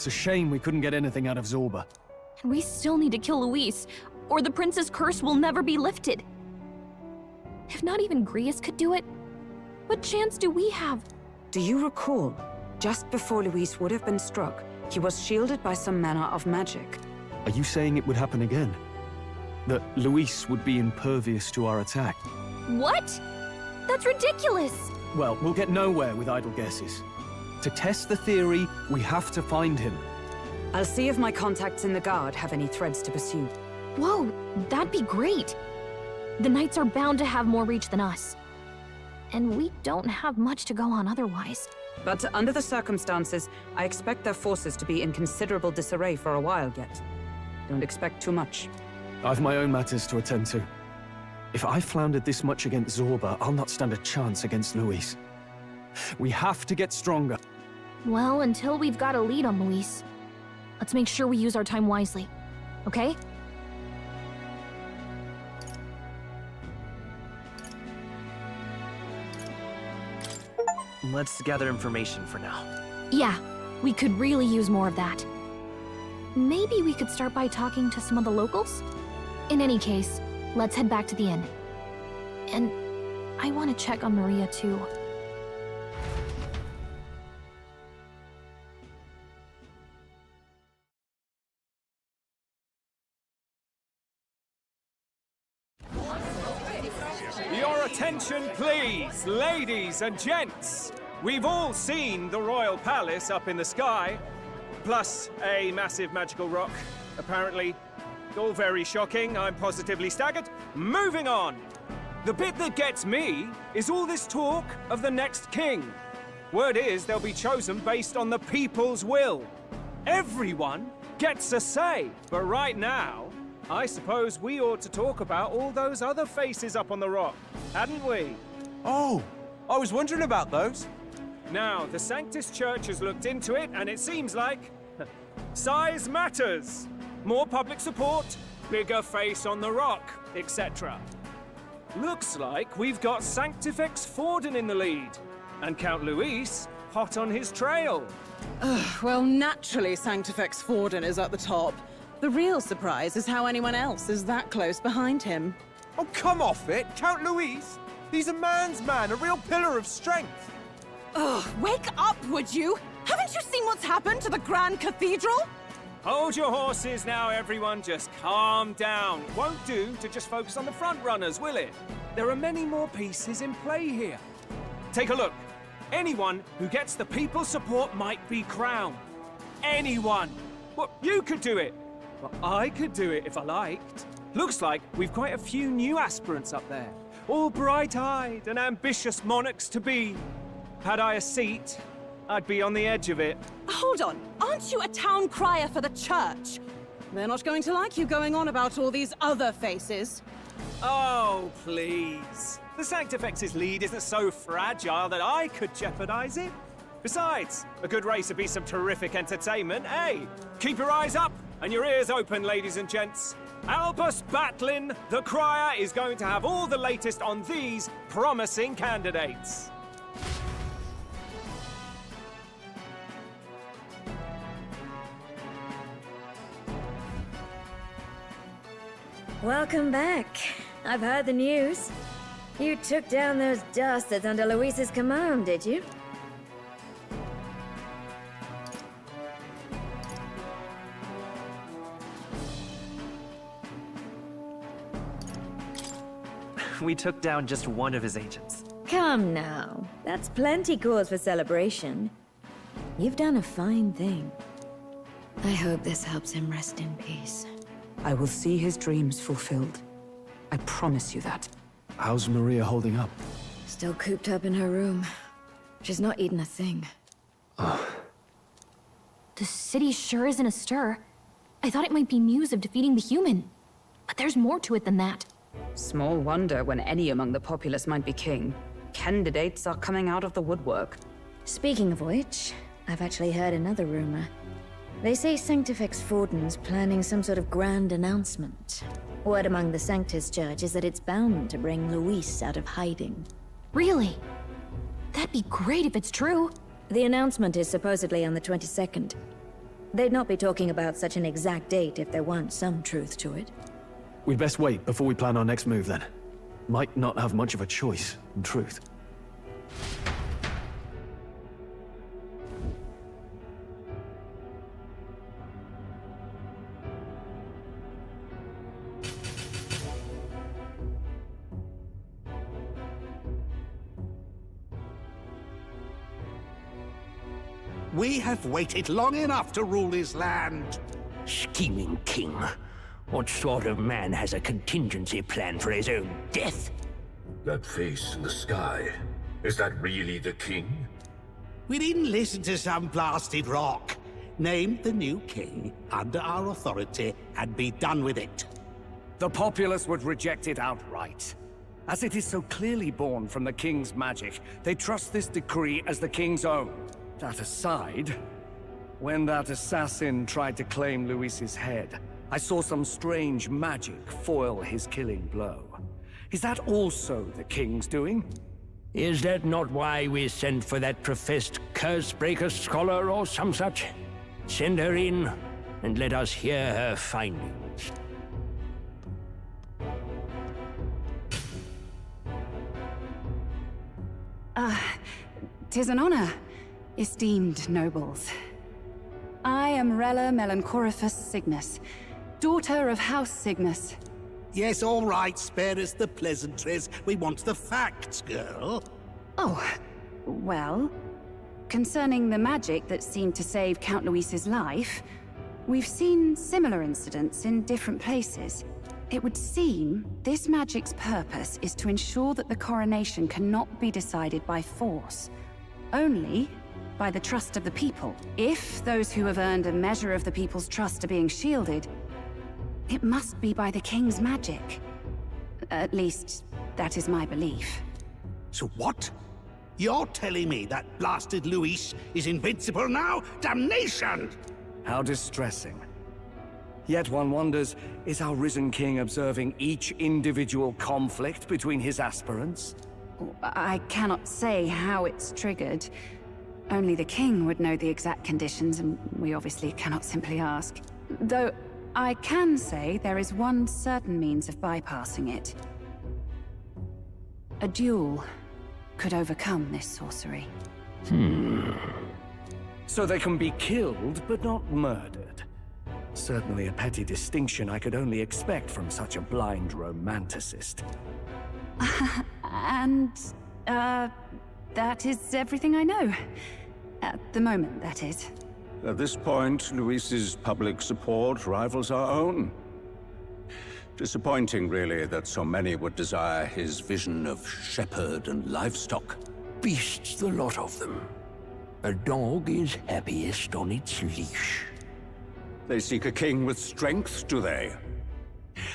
It's a shame we couldn't get anything out of Zorba. And we still need to kill Luis, or the prince's curse will never be lifted. If not even Grius could do it, what chance do we have? Do you recall, just before Luis would have been struck, he was shielded by some manner of magic? Are you saying it would happen again? That Luis would be impervious to our attack? What? That's ridiculous! Well, we'll get nowhere with idle guesses. To test the theory, we have to find him. I'll see if my contacts in the Guard have any threads to pursue. Whoa, that'd be great! The Knights are bound to have more reach than us. And we don't have much to go on otherwise. But under the circumstances, I expect their forces to be in considerable disarray for a while yet. Don't expect too much. I've my own matters to attend to. If I floundered this much against Zorba, I'll not stand a chance against Luis. We have to get stronger. Well, until we've got a lead on Luis, let's make sure we use our time wisely, okay? Let's gather information for now. Yeah, we could really use more of that. Maybe we could start by talking to some of the locals? In any case, let's head back to the inn. And I want to check on Maria too. Your attention, please, ladies and gents. We've all seen the royal palace up in the sky, plus a massive magical rock, apparently. All very shocking, I'm positively staggered. Moving on. The bit that gets me is all this talk of the next king. Word is they'll be chosen based on the people's will. Everyone gets a say, but right now, I suppose we ought to talk about all those other faces up on the rock, hadn't we? Oh, I was wondering about those. Now, the Sanctus Church has looked into it, and it seems like size matters. More public support, bigger face on the rock, etc. Looks like we've got Sanctifex Forden in the lead, and Count Luis hot on his trail. Well, naturally Sanctifex Forden is at the top. The real surprise is how anyone else is that close behind him. Oh, come off it, Count Luis. He's a man's man, a real pillar of strength. Ugh, wake up, would you? Haven't you seen what's happened to the Grand Cathedral? Hold your horses now, everyone. Just calm down. It won't do to just focus on the front runners, will it? There are many more pieces in play here. Take a look. Anyone who gets the people's support might be crowned. Anyone. Well, you could do it. Well, I could do it if I liked. Looks like we've quite a few new aspirants up there. All bright-eyed and ambitious monarchs to be. Had I a seat, I'd be on the edge of it. Hold on, aren't you a town crier for the church? They're not going to like you going on about all these other faces. Oh, please. The Sanctifex's lead isn't so fragile that I could jeopardize it. Besides, a good race would be some terrific entertainment, eh? Keep your eyes up and your ears open, ladies and gents. Albus Batlin, the crier, is going to have all the latest on these promising candidates. Welcome back. I've heard the news. You took down those dastards under Luis's command, did you? We took down just one of his agents. Come now. That's plenty cause for celebration. You've done a fine thing. I hope this helps him rest in peace. I will see his dreams fulfilled. I promise you that. How's Maria holding up? Still cooped up in her room. She's not eaten a thing. The city sure isn't astir. I thought it might be news of defeating the human. But there's more to it than that. Small wonder when any among the populace might be king. Candidates are coming out of the woodwork. Speaking of which, I've actually heard another rumor. They say Sanctifex Forden's planning some sort of grand announcement. Word among the Sanctus Church is that it's bound to bring Luis out of hiding. Really? That'd be great if it's true. The announcement is supposedly on the 22nd. They'd not be talking about such an exact date if there weren't some truth to it. We'd best wait before we plan our next move then. Might not have much of a choice, in truth. We have waited long enough to rule this land. Scheming king. What sort of man has a contingency plan for his own death? That face in the sky, is that really the king? We didn't listen to some blasted rock. Name the new king under our authority and be done with it. The populace would reject it outright. As it is so clearly born from the king's magic, they trust this decree as the king's own. That aside, when that assassin tried to claim Luis's head, I saw some strange magic foil his killing blow. Is that also the king's doing? Is that not why we sent for that professed curse-breaker scholar or some such? Send her in, and let us hear her findings. Tis an honor, esteemed nobles. I am Rella Melanchorophus Cygnus, daughter of House Cygnus. Yes, all right, spare us the pleasantries. We want the facts, girl. Oh, well, concerning the magic that seemed to save Count Luis's life, we've seen similar incidents in different places. It would seem this magic's purpose is to ensure that the coronation cannot be decided by force, only by the trust of the people. If those who have earned a measure of the people's trust are being shielded, it must be by the king's magic. At least, that is my belief. So what? You're telling me that blasted Luis is invincible now? Damnation! How distressing. Yet one wonders, is our risen king observing each individual conflict between his aspirants? I cannot say how it's triggered. Only the king would know the exact conditions, and we obviously cannot simply ask. Though, I can say there is one certain means of bypassing it. A duel could overcome this sorcery. So they can be killed, but not murdered. Certainly a petty distinction I could only expect from such a blind romanticist. And, that is everything I know. At the moment, that is. At this point, Luis's public support rivals our own. Disappointing, really, that so many would desire his vision of shepherd and livestock. Beasts, the lot of them. A dog is happiest on its leash. They seek a king with strength, do they?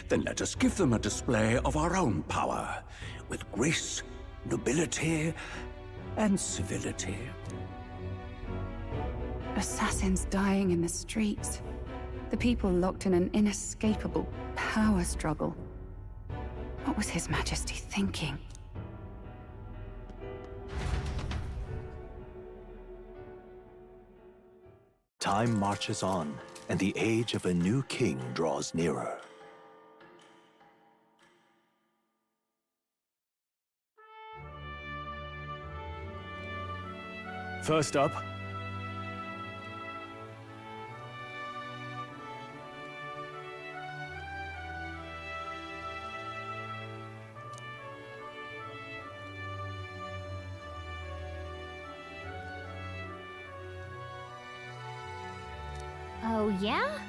Then let us give them a display of our own power, with grace, nobility, and civility. Assassins dying in the streets. The people locked in an inescapable power struggle. What was His Majesty thinking? Time marches on, and the age of a new king draws nearer. First up, Oh, yeah?